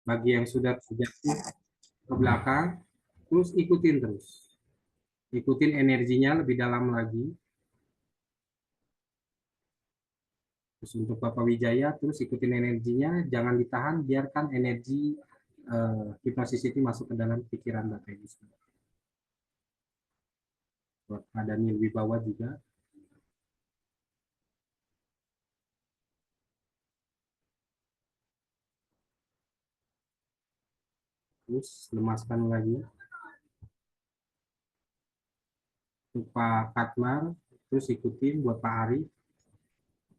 Bagi yang sudah terjatuh ke belakang, terus ikutin terus. Ikutin energinya lebih dalam lagi. Terus untuk Bapak Wijaya, terus ikutin energinya, jangan ditahan, biarkan energi hipnosis itu masuk ke dalam pikiran Bapak Ibu. Buat Pak Daniel Wibawa juga. Terus lemaskan lagi. Untuk Pak Katmar, terus ikutin buat Pak Ari,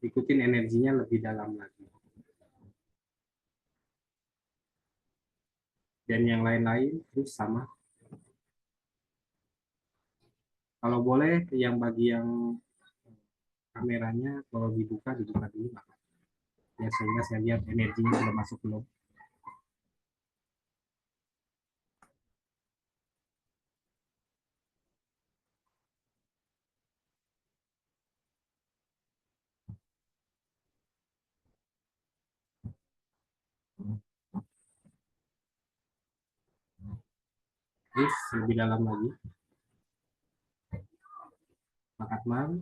ikutin energinya lebih dalam lagi. Dan yang lain-lain terus sama. Kalau boleh yang bagi yang kameranya kalau dibuka dulu, ya sehingga saya lihat energinya sudah masuk belum. Terus lebih dalam lagi. Pak Katmar.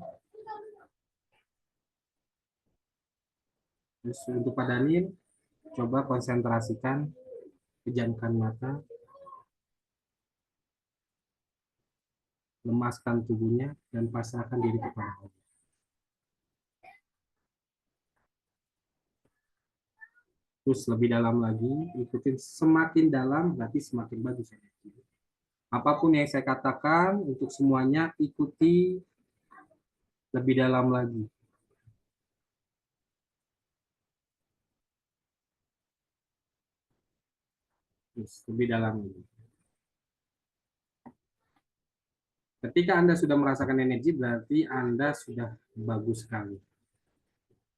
Terus untuk Pak Daniel, coba konsentrasikan, pejamkan mata, lemaskan tubuhnya, dan pasrahkan diri kepada Allah. Terus lebih dalam lagi, ikutin semakin dalam, berarti semakin bagus. Apapun yang saya katakan, untuk semuanya ikuti lebih dalam lagi. Terus lebih dalam lagi. Ketika Anda sudah merasakan energi, berarti Anda sudah bagus sekali.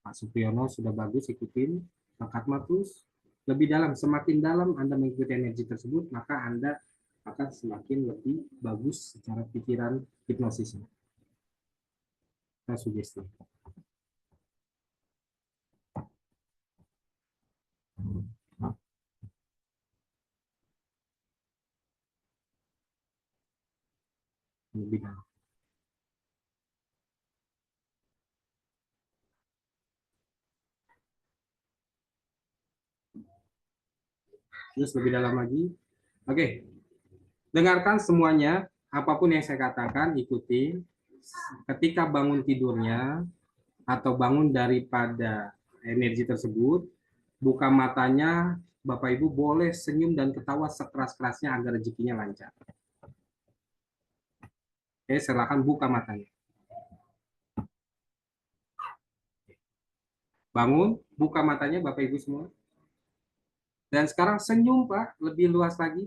Pak Supriyono sudah bagus, ikutin. Pak Katma terus lebih dalam. Semakin dalam Anda mengikuti energi tersebut, maka Anda akan semakin lebih bagus secara pikiran hipnosisnya. Saya sugesti. Lebih dalam. Terus lebih dalam lagi. Oke. Dengarkan semuanya, apapun yang saya katakan, ikuti. Ketika bangun tidurnya, atau bangun daripada energi tersebut, buka matanya, Bapak Ibu boleh senyum dan ketawa sekeras-kerasnya agar rezekinya lancar. Oke, silakan buka matanya. Bangun, buka matanya Bapak Ibu semua. Dan sekarang senyum Pak, lebih luas lagi.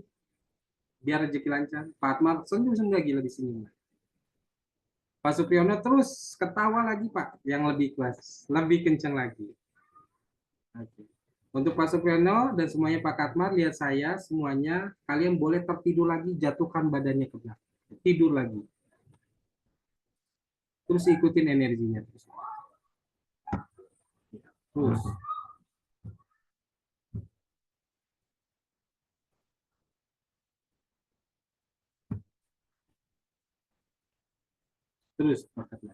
Biar rezeki lancar. Pak Atmar, senyum lagi, lebih senyum. Pak Supriyono terus ketawa lagi Pak, yang lebih keras, lebih kencang lagi. Oke. Untuk Pak Supriyono dan semuanya Pak Katmar, lihat saya semuanya, kalian boleh tertidur lagi, jatuhkan badannya ke belakang. Tidur lagi. Terus ikutin energinya. Terus. Terus Pak Katmar.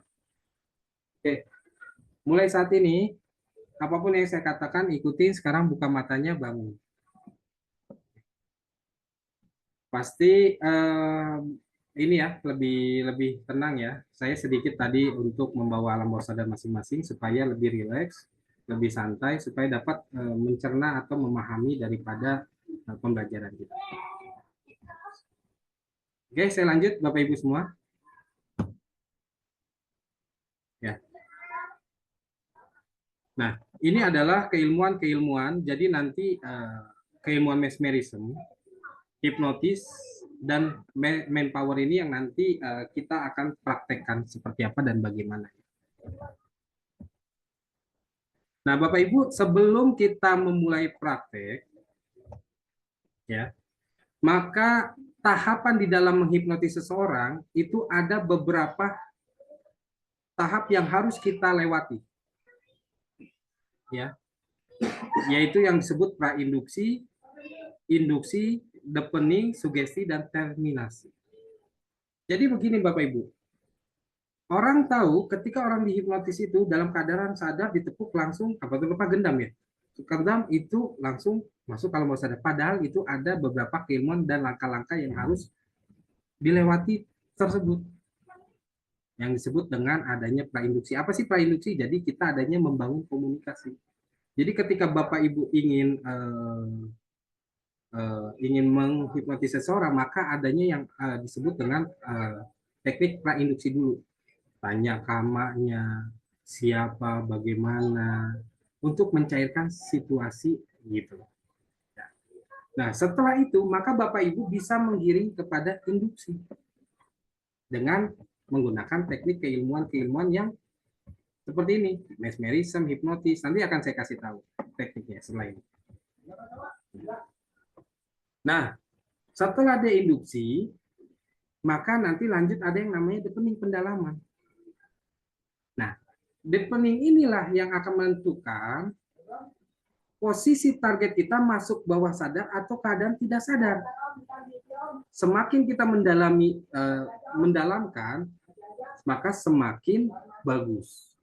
Oke. Mulai saat ini, apapun yang saya katakan, ikutin. Sekarang buka matanya, bangun. Pasti ini ya lebih tenang ya. Saya sedikit tadi untuk membawa alam bawah sadar masing-masing supaya lebih rileks, lebih santai, supaya dapat mencerna atau memahami daripada pembelajaran kita. Oke, saya lanjut Bapak Ibu semua. Ya. Nah, ini adalah keilmuan-keilmuan. Jadi nanti keilmuan mesmerism, hipnotis, dan manpower ini yang nanti kita akan praktekkan seperti apa dan bagaimana. Nah, Bapak Ibu, sebelum kita memulai praktek, ya, maka tahapan di dalam menghipnotis seseorang itu ada beberapa tahap yang harus kita lewati, ya, yaitu yang disebut prainduksi, induksi, deepening, sugesti, dan terminasi. Jadi begini Bapak Ibu, orang tahu ketika orang dihipnotis itu dalam keadaan sadar ditepuk langsung apa itu lupa gendam ya. Gendam itu langsung masuk kalau mau sadar. Padahal itu ada beberapa keilmuan dan langkah-langkah yang harus dilewati tersebut. Yang disebut dengan adanya prainduksi. Apa sih prainduksi? Jadi kita adanya membangun komunikasi. Jadi ketika Bapak Ibu ingin menghipnotis seseorang, maka adanya yang disebut dengan teknik prainduksi dulu. Tanya kamanya, siapa, bagaimana, untuk mencairkan situasi gitu. Nah, setelah itu, maka Bapak Ibu bisa menggiring kepada induksi dengan menggunakan teknik keilmuan-keilmuan yang seperti ini, mesmerism, hipnotis. Nanti akan saya kasih tahu tekniknya setelah ini. Nah, setelah deinduksi, maka nanti lanjut ada yang namanya deepening pendalaman. Nah, deepening inilah yang akan menentukan posisi target kita masuk bawah sadar atau keadaan tidak sadar. Semakin kita mendalamkan, maka semakin bagus.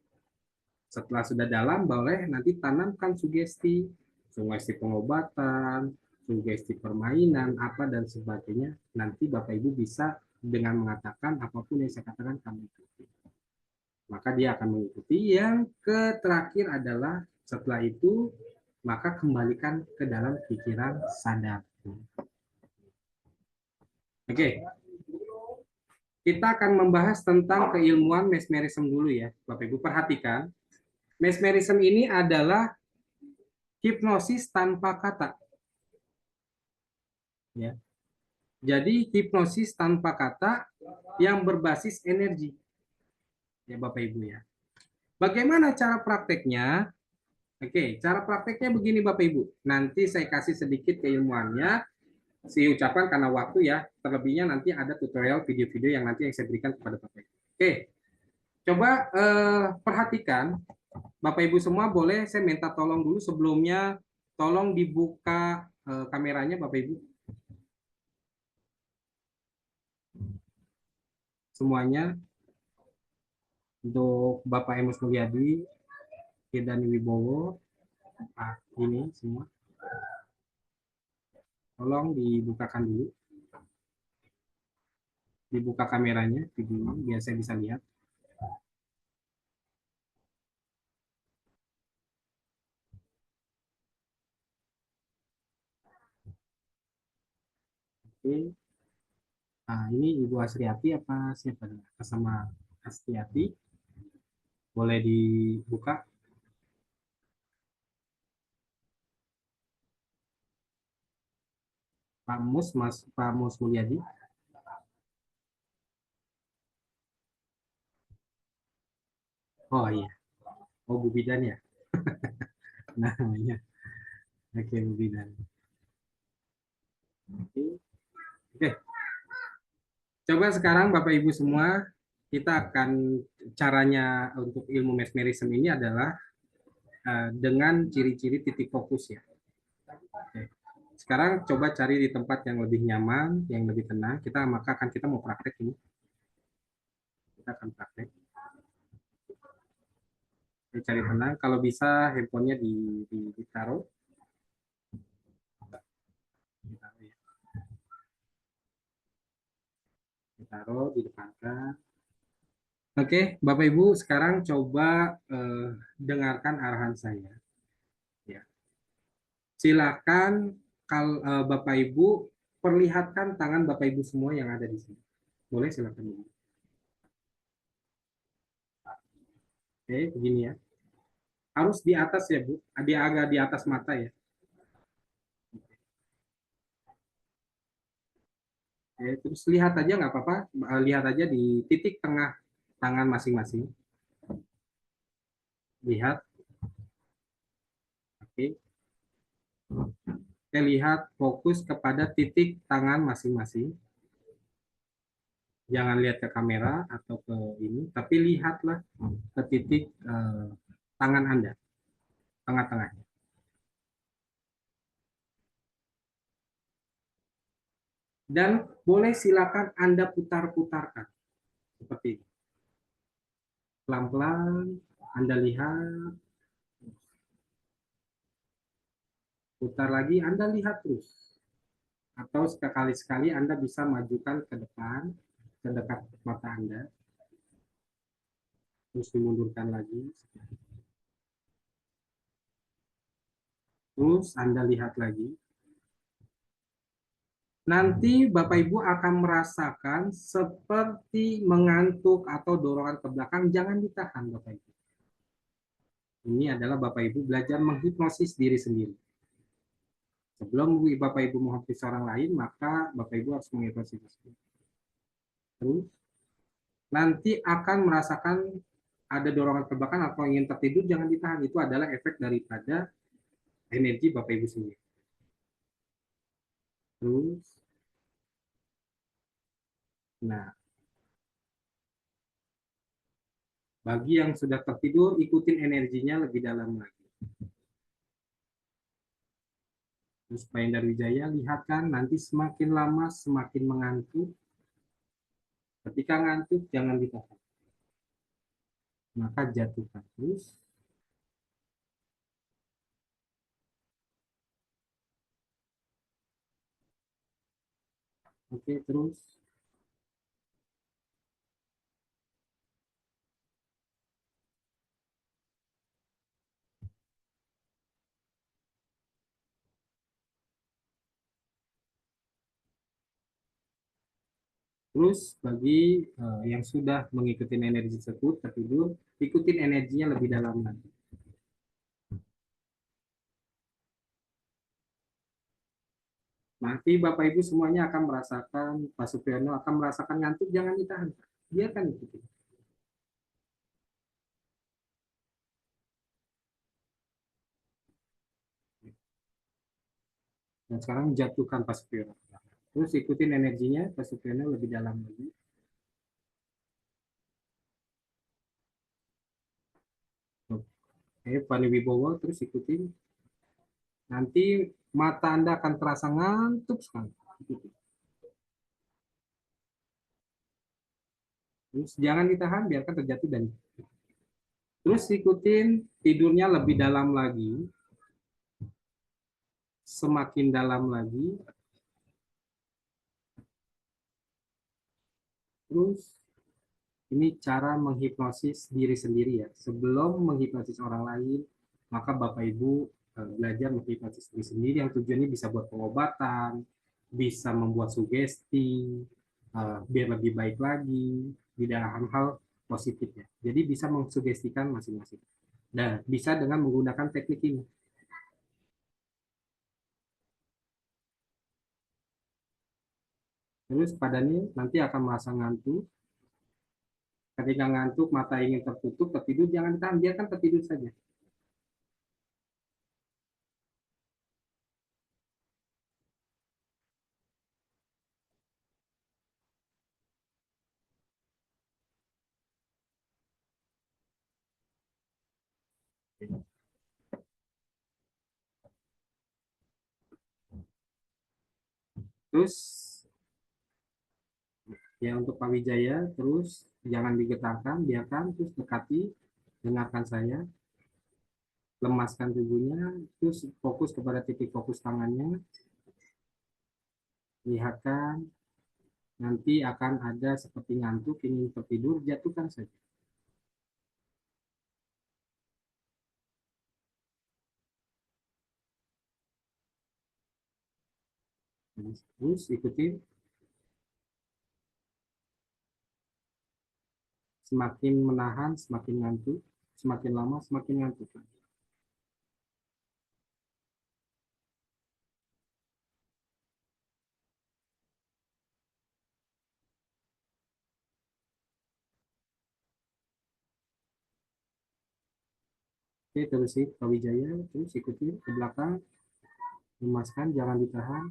Setelah sudah dalam, boleh nanti tanamkan sugesti, sugesti pengobatan, sugesti permainan, apa dan sebagainya. Nanti Bapak Ibu bisa dengan mengatakan apapun yang saya katakan kami ikuti. Maka dia akan mengikuti. Yang terakhir adalah setelah itu, maka kembalikan ke dalam pikiran sadar. Oke. Kita akan membahas tentang keilmuan mesmerism dulu ya, Bapak Ibu. Perhatikan, mesmerism ini adalah hipnosis tanpa kata. Ya. Jadi hipnosis tanpa kata yang berbasis energi. Ya Bapak Ibu ya. Bagaimana cara prakteknya? Oke, cara prakteknya begini Bapak Ibu. Nanti saya kasih sedikit keilmuannya, saya ucapkan karena waktu ya. Terlebihnya nanti ada tutorial video-video yang nanti yang saya berikan kepada Bapak Ibu. Oke, coba perhatikan Bapak Ibu semua, boleh saya minta tolong dulu sebelumnya, tolong dibuka kameranya Bapak Ibu. Semuanya. Untuk Bapak Emus Mulyadi, Kirdani Wibowo, ini semua. Tolong dibukakan dulu. Dibuka kameranya, biar saya bisa lihat. Oke. Nah, ini Ibu Asriati apa siapa? Sama Asriati. Boleh dibuka. Pak Mus Mulyadi. Oh iya. Oh Bu Bidan ya. Namanya. Oke Bu Bidan. Oke. Oke. Coba sekarang Bapak Ibu semua, kita akan caranya untuk ilmu mesmerism ini adalah dengan ciri-ciri titik fokus ya. Oke. Sekarang coba cari di tempat yang lebih nyaman, yang lebih tenang. Kita mau praktek ini. Kita akan praktek. Oke, cari tenang. Kalau bisa handphonenya ditaruh. Ditaruh di depan. Oke, Bapak Ibu, sekarang coba dengarkan arahan saya. Ya. Silakan Bapak Ibu perlihatkan tangan Bapak Ibu semua yang ada di sini. Boleh silakan. Oke, begini ya. Harus di atas ya, Bu. Dia agak di atas mata ya. Oke, terus lihat aja nggak apa-apa. Lihat aja di titik tengah tangan masing-masing. Lihat. Oke. Oke, lihat fokus kepada titik tangan masing-masing. Jangan lihat ke kamera atau ke ini, tapi lihatlah ke titik tangan Anda, tengah-tengahnya. Dan boleh silakan Anda putar-putarkan seperti ini. Pelan-pelan Anda lihat, putar lagi, Anda lihat terus. Atau sekali-sekali Anda bisa majukan ke depan, ke dekat mata Anda, terus dimundurkan lagi. Terus Anda lihat lagi. Nanti Bapak Ibu akan merasakan seperti mengantuk atau dorongan ke belakang, jangan ditahan Bapak Ibu. Ini adalah Bapak Ibu belajar menghipnosis diri sendiri. Sebelum Bapak Ibu menghipnosis orang lain, maka Bapak Ibu harus menghipnosis diri sendiri. Terus nanti akan merasakan ada dorongan ke belakang atau ingin tertidur, jangan ditahan. Itu adalah efek daripada energi Bapak Ibu sendiri. Terus, nah, bagi yang sudah tertidur, ikutin energinya lebih dalam lagi. Terus Pak Endar Wijaya, lihat kan nanti semakin lama semakin mengantuk. Ketika ngantuk, jangan ditahan. Maka jatuhkan terus. Oke, terus. Terus bagi yang sudah mengikuti energi tersebut, tertidur, ikutin energinya lebih dalam lagi. Nanti Bapak Ibu semuanya akan merasakan, Pak Supriyono akan merasakan ngantuk, jangan ditahan. Biarkan ikuti. Dan sekarang jatuhkan Pak Supriyono. Terus ikutin energinya, Pak Supriyono lebih dalam lagi. Oke, Pak Wibowo, terus ikutin. Nanti mata Anda akan terasa ngantuk sekali. Ikutin. Terus jangan ditahan, biarkan terjatuh dan terus ikutin tidurnya lebih dalam lagi, semakin dalam lagi. Terus ini cara menghipnosis diri sendiri ya. Sebelum menghipnosis orang lain, maka Bapak Ibu belajar menghipnosis diri sendiri yang tujuannya bisa buat pengobatan, bisa membuat sugesti, biar lebih baik lagi di dalam hal positif ya. Jadi bisa mengsugestikan masing-masing. Dan bisa dengan menggunakan teknik ini. Terus padanya nanti akan merasa ngantuk. Ketika ngantuk, mata ingin tertutup, tertidur, jangan ditahan, biarkan tertidur saja. Terus ya untuk Pak Wijaya, terus jangan digetarkan, biarkan, terus dekati, dengarkan saya, lemaskan tubuhnya, terus fokus kepada titik fokus tangannya, lihatkan, nanti akan ada seperti ngantuk, ingin tertidur, jatuhkan saja. Terus ikuti, semakin menahan, semakin ngantuk, semakin lama, semakin ngantuk. Oke, terus Pak Wijaya, terus ikuti ke belakang, lemaskan, jangan ditahan,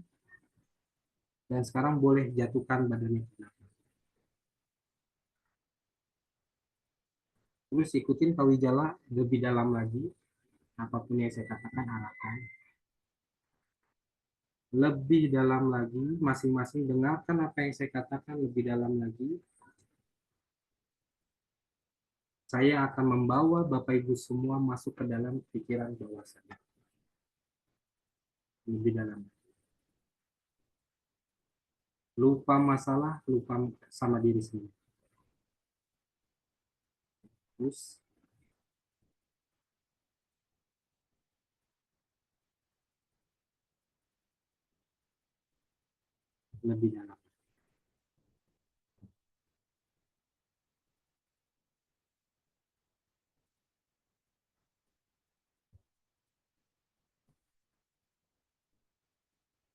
dan sekarang boleh jatuhkan badannya ke belakang. Terus ikutin Pak Wijaya lebih dalam lagi, apapun yang saya katakan arahkan. lebih dalam lagi, masing-masing dengarkan apa yang saya katakan lebih dalam lagi. Saya akan membawa Bapak Ibu semua masuk ke dalam pikiran bawah sadar. Lebih dalam. Lupa masalah, lupa sama diri sendiri. Terus lebih dalam.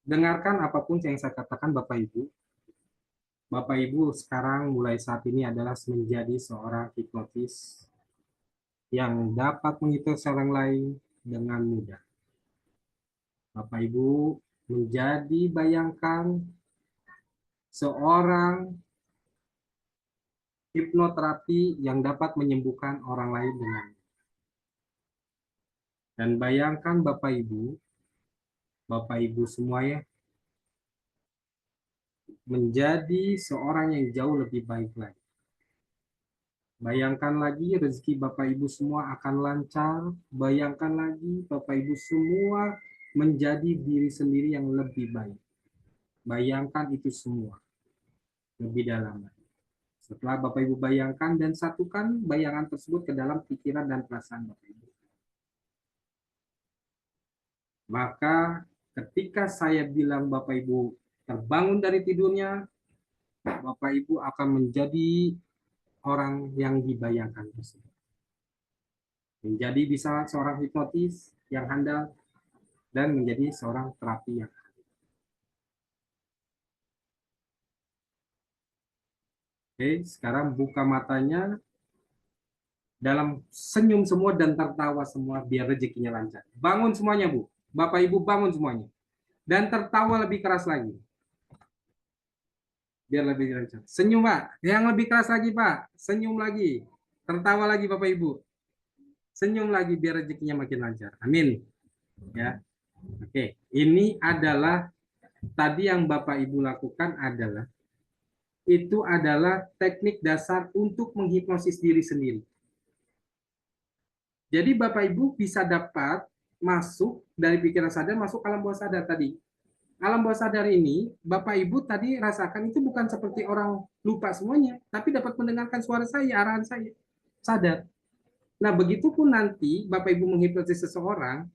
Dengarkan apapun yang saya katakan Bapak Ibu. Bapak Ibu sekarang mulai saat ini adalah menjadi seorang hipnotis yang dapat menghipnotis orang lain dengan mudah. Bapak Ibu menjadi bayangkan seorang hipnoterapi yang dapat menyembuhkan orang lain dengan. Dan bayangkan Bapak Ibu semua ya, menjadi seorang yang jauh lebih baik lagi. Bayangkan lagi rezeki Bapak Ibu semua akan lancar. Bayangkan lagi Bapak Ibu semua menjadi diri sendiri yang lebih baik. Bayangkan itu semua lebih dalam. Setelah Bapak Ibu bayangkan dan satukan bayangan tersebut ke dalam pikiran dan perasaan Bapak Ibu. Maka ketika saya bilang Bapak Ibu terbangun dari tidurnya, Bapak Ibu akan menjadi orang yang dibayangkan tersebut. Menjadi bisa seorang hipnotis yang handal dan menjadi seorang terapi yang. Oke, sekarang buka matanya dalam senyum semua dan tertawa semua biar rezekinya lancar. Bangun semuanya, Bu. Bapak Ibu bangun semuanya. Dan tertawa lebih keras lagi. Biar lebih lancar. Senyum, Pak. Yang lebih keras lagi, Pak. Senyum lagi. Tertawa lagi, Bapak Ibu. Senyum lagi biar rezekinya makin lancar. Amin. Ya. Oke, ini adalah tadi yang Bapak Ibu lakukan adalah itu adalah teknik dasar untuk menghipnosis diri sendiri. Jadi Bapak Ibu bisa dapat masuk dari pikiran sadar masuk alam bawah sadar tadi. Alam bawah sadar ini Bapak Ibu tadi rasakan itu bukan seperti orang lupa semuanya, tapi dapat mendengarkan suara saya, arahan saya. Sadar. Nah, begitupun nanti Bapak Ibu menghipnotis seseorang,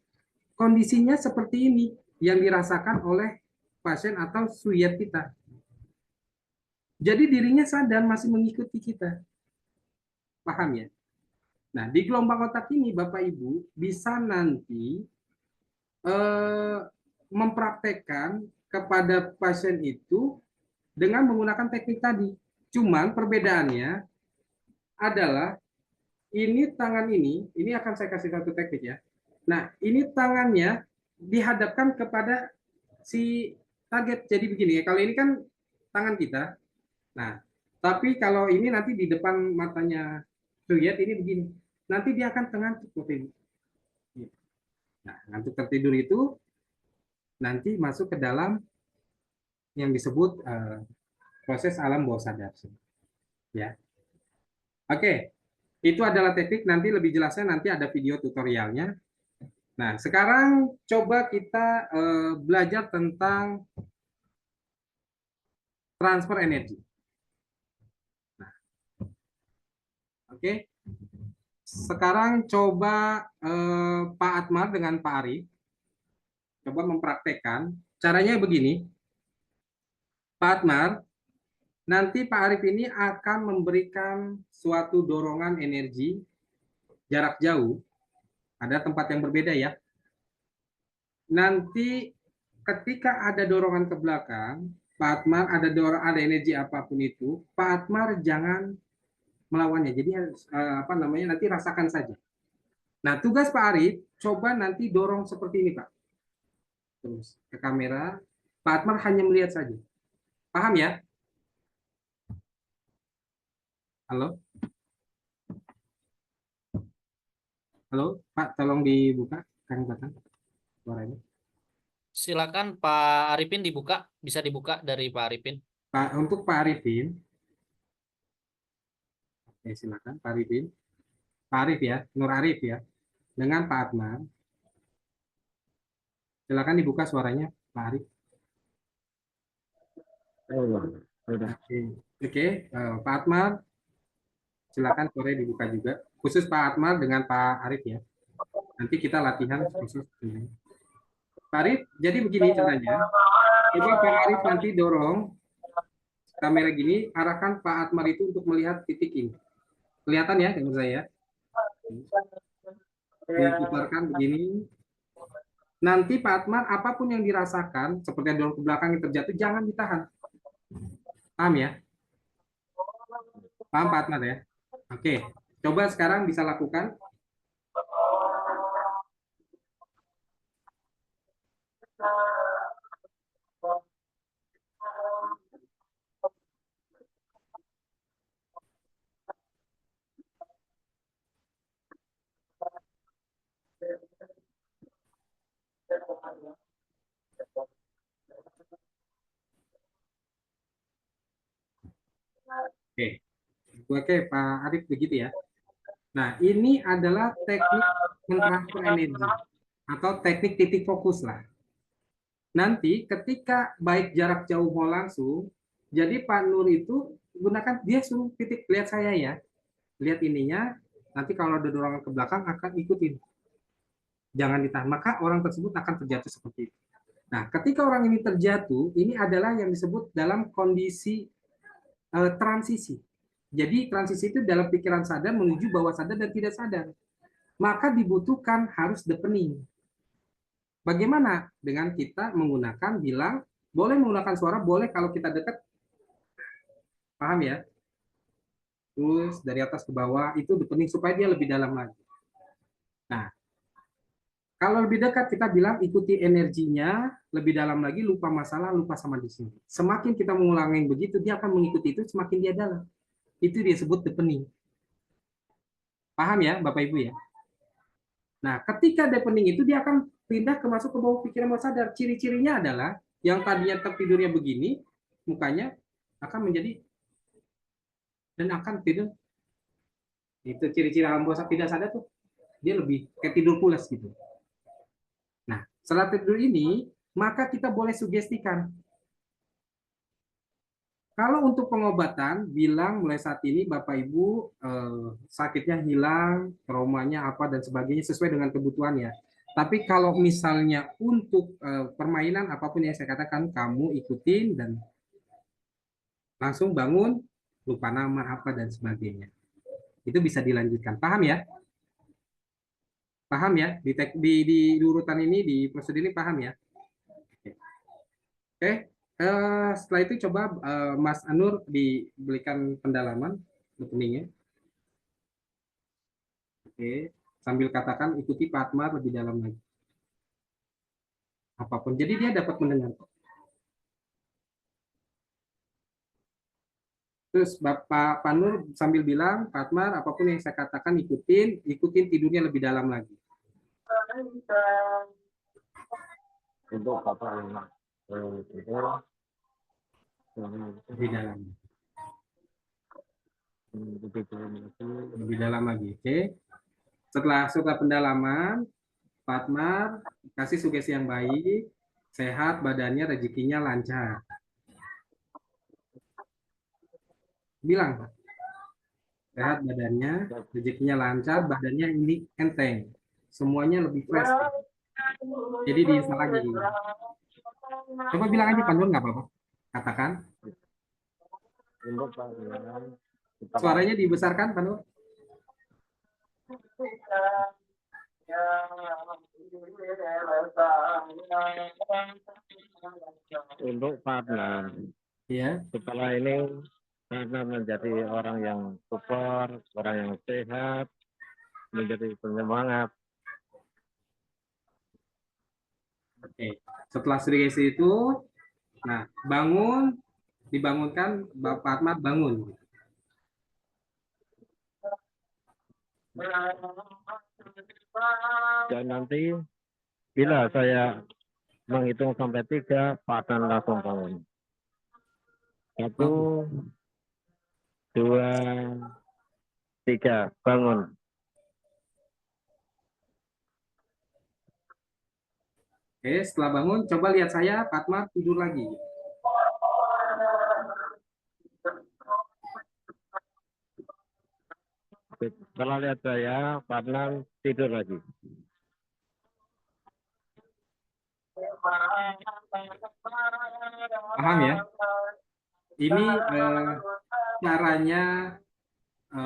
kondisinya seperti ini yang dirasakan oleh pasien atau suyat kita. Jadi dirinya sadar masih mengikuti kita. Paham ya? Nah, di gelombang otak ini Bapak Ibu bisa nanti eh, mempraktekkan kepada pasien itu dengan menggunakan teknik tadi. Cuman perbedaannya adalah ini tangan ini akan saya kasih satu teknik ya. Nah, ini tangannya dihadapkan kepada si target. Jadi begini ya, kalau ini kan tangan kita. Nah, tapi kalau ini nanti di depan matanya Suyat ini begini. Nanti dia akan ngantuk. Nah, ngantuk tertidur itu nanti masuk ke dalam yang disebut proses alam bawah sadar. Ya, oke. Itu adalah teknik. Nanti lebih jelasnya nanti ada video tutorialnya. Nah, sekarang coba kita belajar tentang transfer energi. Nah, oke. Sekarang coba Pak Atmar dengan Pak Arif coba mempraktekkan. Caranya begini, Pak Atmar, nanti Pak Arif ini akan memberikan suatu dorongan energi jarak jauh. Ada tempat yang berbeda ya. Nanti ketika ada dorongan ke belakang, Pak Atmar ada energi apapun itu, Pak Atmar jangan melawannya. Jadi apa namanya nanti rasakan saja. Nah, tugas Pak Arif coba nanti dorong seperti ini, Pak. Terus ke kamera, Pak Atmar hanya melihat saja. Paham ya? Halo? Halo, Pak, tolong dibuka kang batang suaranya. Silakan Pak Arifin dibuka, bisa dibuka dari Pak Arifin. Pak, untuk Pak Arifin, oke, silakan Pak Arifin. Pak Arif ya, Nur Arif ya, dengan Pak Adnan. Silakan dibuka suaranya, Pak Arif. Oh, ya. Udah. Oke, oke, Pak Adnan, silakan suaranya dibuka juga. Khusus Pak Adnan dengan Pak Arif ya. Nanti kita latihan khusus. Pak Arif, jadi begini ceritanya. Coba Pak Arif nanti dorong kamera gini, arahkan Pak Atmar itu untuk melihat titik ini. Kelihatan ya, menurut saya. Diputarkan begini. Nanti Pak Atmar, apapun yang dirasakan, seperti yang dorong ke belakang yang terjatuh, jangan ditahan. Paham ya? Paham Pak Atmar ya? Oke, coba sekarang bisa lakukan. Oke, oke Pak Arif begitu ya. Nah, ini adalah teknik mentransfer energi atau teknik titik fokus lah. Nanti ketika baik jarak jauh mau langsung, jadi Pak Nur itu gunakan dia suruh titik, lihat saya ya, lihat ininya. Nanti kalau ada dorongan ke belakang akan ikutin, jangan ditahan. Maka orang tersebut akan terjatuh seperti itu. Nah, ketika orang ini terjatuh, ini adalah yang disebut dalam kondisi transisi. Jadi transisi itu dalam pikiran sadar menuju bawah sadar dan tidak sadar. Maka dibutuhkan harus deepening. Bagaimana dengan kita menggunakan bilang, boleh menggunakan suara, boleh kalau kita dekat, paham ya? Terus dari atas ke bawah itu deepening supaya dia lebih dalam lagi. Nah, kalau lebih dekat kita bilang ikuti energinya, lebih dalam lagi, lupa masalah, lupa sama di sini. Semakin kita mengulangi begitu, dia akan mengikuti itu, semakin dia dalam. Itu dia sebut deepening. Paham ya, Bapak Ibu ya? Nah, ketika deepening itu dia akan pindah ke masuk ke bawah pikiran bawah sadar. Ciri-cirinya adalah yang tadinya tertidurnya begini, mukanya akan menjadi dan akan tidur. Itu ciri-ciri alam bawah sadar tidak sadar tuh. Dia lebih kayak tidur pulas gitu. Nah, setelah tidur ini, maka kita boleh sugestikan. Kalau untuk pengobatan, bilang mulai saat ini Bapak Ibu sakitnya hilang, traumanya apa dan sebagainya sesuai dengan kebutuhannya. Tapi kalau misalnya untuk permainan apapun yang saya katakan, kamu ikutin dan langsung bangun, lupa nama apa dan sebagainya. Itu bisa dilanjutkan. Paham ya? Paham ya? Di urutan ini, di prosedur ini paham ya? Oke. Setelah itu coba Mas Anur diberikan pendalaman openingnya. Oke, sambil katakan ikuti Pak Atmar lebih dalam lagi. Apapun. Jadi dia dapat mendengar. Terus Bapak Panur sambil bilang, Pak Atmar, apapun yang saya katakan ikutin tidurnya lebih dalam lagi. Untuk Bapak yang itu Lebih dalam. Lebih dalam lagi. Oke. Setelah pendalaman, Pak Atmar kasih sugesti yang baik, sehat badannya, rezekinya lancar. Bilang, sehat badannya, rezekinya lancar, badannya ini enteng. Semuanya lebih fresh. Jadi diinstal lagi. Coba bilang aja Pak Nur, nggak apa-apa. Katakan. untuk Pak Iwan, Suaranya dibesarkan Pak Nur. untuk Pak Adnan, Ya. setelah ini Pak Adnan menjadi orang yang support, orang yang sehat, menjadi penyemangat. Oke. Setelah sugesti itu, nah bangun, dibangunkan Bapak Ahmad bangun. Dan nanti bila saya menghitung sampai 3, Pak Adnan langsung bangun. 1, 2, 3, bangun. Oke, setelah bangun, coba lihat saya, Pak Atmar tidur lagi. Setelah lihat saya, Pak Adnan tidur lagi. Paham ya? Ini caranya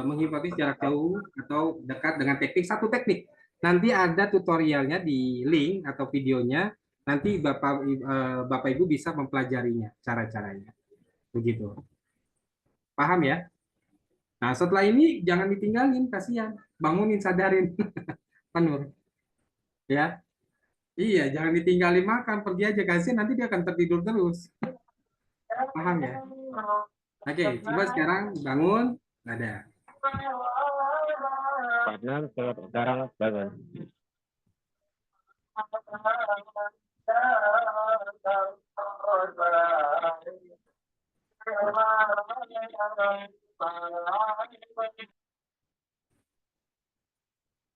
menghipnotis jarak jauh atau dekat dengan teknik satu teknik. Nanti ada tutorialnya di link atau videonya. Nanti Bapak Ibu bisa mempelajarinya cara-caranya. Begitu. Paham ya? Nah, setelah ini jangan ditinggalin, kasihan. Bangunin, sadarin. Panur. Ya. Iya, jangan ditinggalin makan, pergi aja kasihan nanti dia akan tertidur terus. Paham ya? Oke, coba sekarang bangun, ada. Pak Adnan sekarang bangun.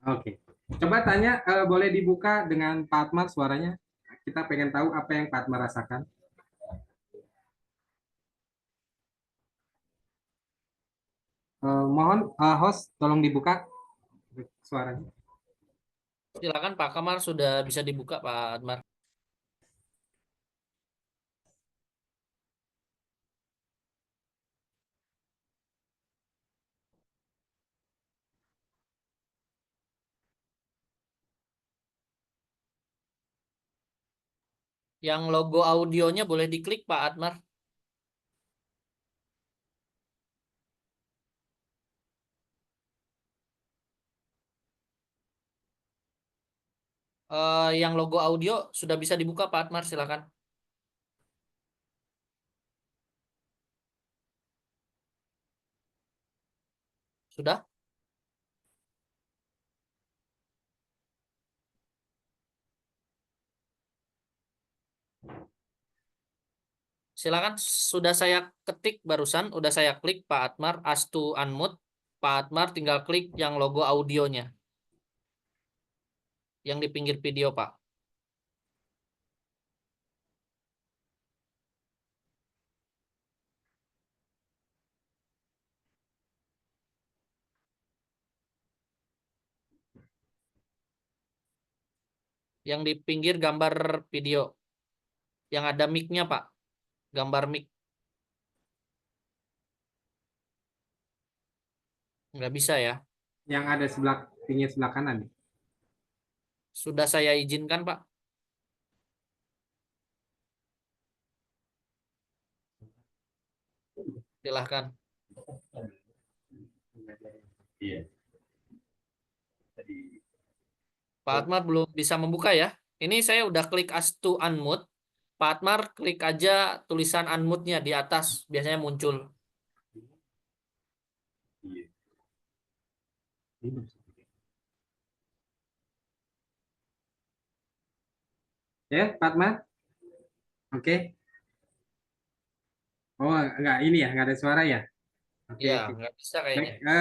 Oke. Coba tanya, boleh dibuka dengan Pak Atmar suaranya? Kita pengen tahu apa yang Pak Atmar rasakan. Mohon host tolong dibuka suaranya. Silakan Pak Kamar, sudah bisa dibuka Pak Admar. Yang logo audionya boleh diklik Pak Admar. Yang logo audio sudah bisa dibuka Pak Admar, silakan. Sudah? Silakan, sudah saya ketik barusan, udah saya klik Pak Atmar, Astu Unmute. Pak Atmar tinggal klik yang logo audionya. Yang di pinggir video, Pak. Yang di pinggir gambar video. Yang ada mic-nya, Pak. Gambar mic. Nggak bisa ya. Yang ada sebelah pinggir sebelah kanan. Sudah saya izinkan, Pak. Silahkan. Iya. Pak Atmar belum bisa membuka ya. Ini saya udah klik Astu Unmute. Pak Atmar klik aja tulisan unmute-nya di atas. Biasanya muncul. Iya. Ya, Pak Atmar? Oke. Oh, enggak ini ya, enggak ada suara ya? Oke, Iya, oke. nggak bisa Baik, kayaknya.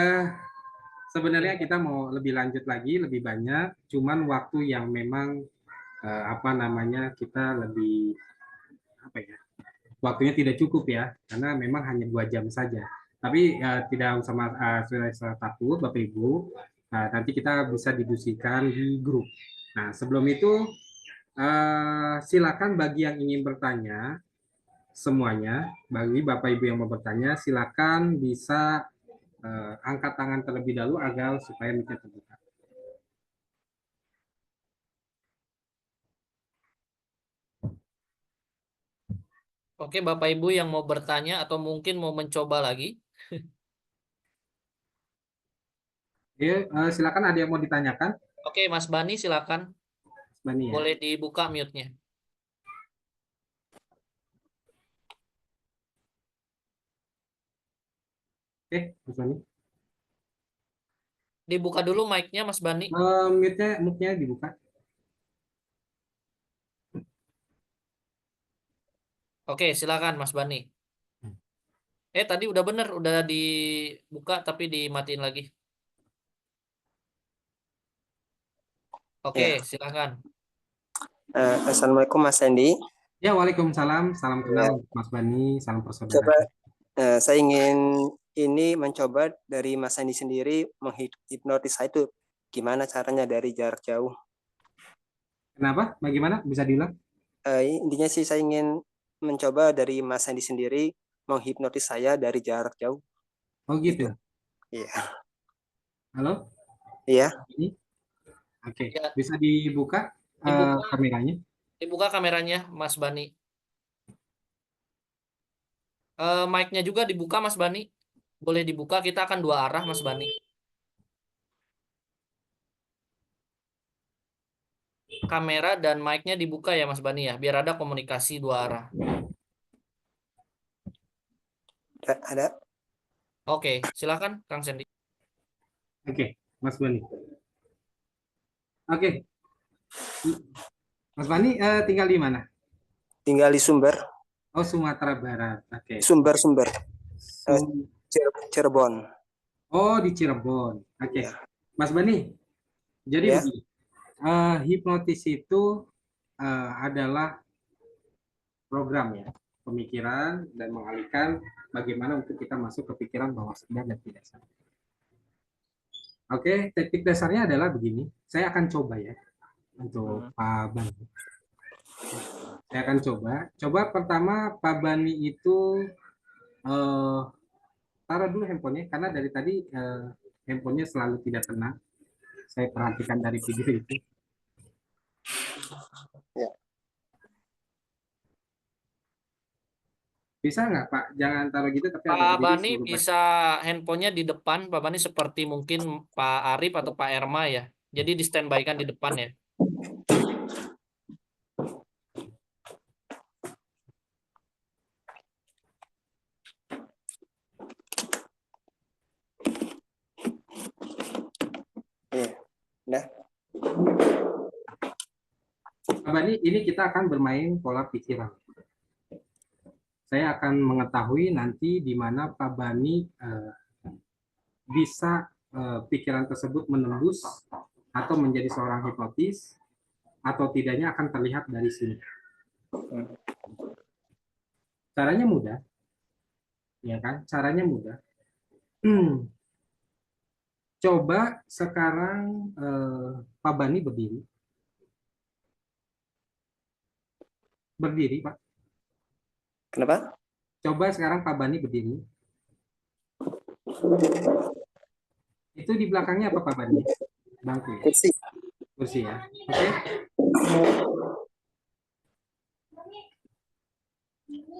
sebenarnya kita mau lebih lanjut lagi, lebih banyak, cuman waktu yang memang apa namanya kita lebih apa ya? Waktunya tidak cukup ya, karena memang hanya 2 jam saja. Tapi tidak usah sudah takut, Bapak Ibu. Nanti kita bisa diskusikan di grup. Nah, sebelum itu silakan bagi yang ingin bertanya semuanya, bagi Bapak Ibu yang mau bertanya, silakan bisa angkat tangan terlebih dahulu agar supaya mic terbuka. Oke, Bapak Ibu yang mau bertanya atau mungkin mau mencoba lagi. Oke, silakan ada yang mau ditanyakan, Oke, Mas Bani silakan. Mas Bani ya. Boleh dibuka mute-nya. Oke, Mas Bani. Dibuka dulu mic-nya Mas Bani. Mute-nya dibuka. Oke, silakan Mas Bani. Tadi udah bener, udah dibuka tapi dimatiin lagi. Oke, Ya, silakan. Assalamualaikum Mas Sandy. Ya, waalaikumsalam. Salam Ya, kenal Mas Bani, salam coba persaudaraan. saya ingin ini mencoba dari Mas Sandy sendiri menghipnotis saya itu gimana caranya dari jarak jauh. Kenapa? Bagaimana? Bisa diulang? Intinya sih saya ingin mencoba dari Mas Sandy sendiri menghipnotis saya dari jarak jauh Oh gitu. gitu. Iya. Halo? Iya. Ini? Oke. Ya, Bisa dibuka dibuka, kameranya? dibuka kameranya Mas Bani. Mic-nya juga dibuka Mas Bani. Boleh dibuka, kita akan dua arah Mas Bani. Kamera dan mic-nya dibuka ya Mas Bani ya, biar ada komunikasi dua arah. Ada. Oke, silakan Kang Sandy. Oke, Mas Bani. Oke, Mas Bani tinggal di mana? Tinggal di Sumber. Oh, Sumatera Barat. Oke. Sumber. Sum- Cirebon. Oh, di Cirebon. Oke. Ya. Mas Bani, jadi Ya. begini. Hipnotis itu adalah program ya, pemikiran dan mengalihkan bagaimana untuk kita masuk ke pikiran bawah sadar dan tidak sadar. Oke, teknik dasarnya adalah begini. Saya akan coba ya untuk Pak Bani. Saya akan coba. Coba pertama Pak Bani itu eh, taruh dulu handphonenya karena dari tadi handphonenya selalu tidak tenang. Saya perhatikan dari video itu. Ya. Bisa nggak Pak? Jangan taruh gitu tapi agak Pak berdiri Bani suruh baca. bisa handphonenya di depan, Pak Bani seperti mungkin Pak Arif atau Pak Erma ya. Jadi di standby-kan di depan ya. Iya. Nah, Pak Bani, ini kita akan bermain pola pikiran. Saya akan mengetahui nanti di mana Pak Bani bisa pikiran tersebut menembus atau menjadi seorang hipnotis atau tidaknya akan terlihat dari sini. Caranya mudah, ya kan? Caranya mudah. Coba sekarang Pak Bani berdiri. Berdiri, Pak. kenapa? Coba sekarang Pak Bani berdiri. Itu di belakangnya apa Pak Bani? Bangku ya? Kursi. Kursi ya. Oke.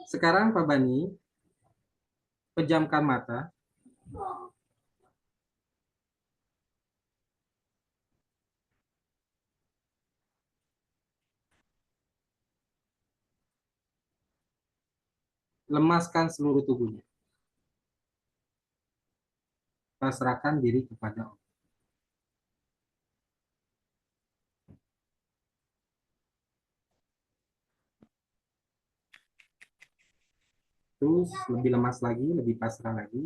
Sekarang Pak Bani pejamkan mata. Lemaskan seluruh tubuhnya. Pasrahkan diri kepada Allah. Terus lebih lemas lagi, lebih pasrah lagi.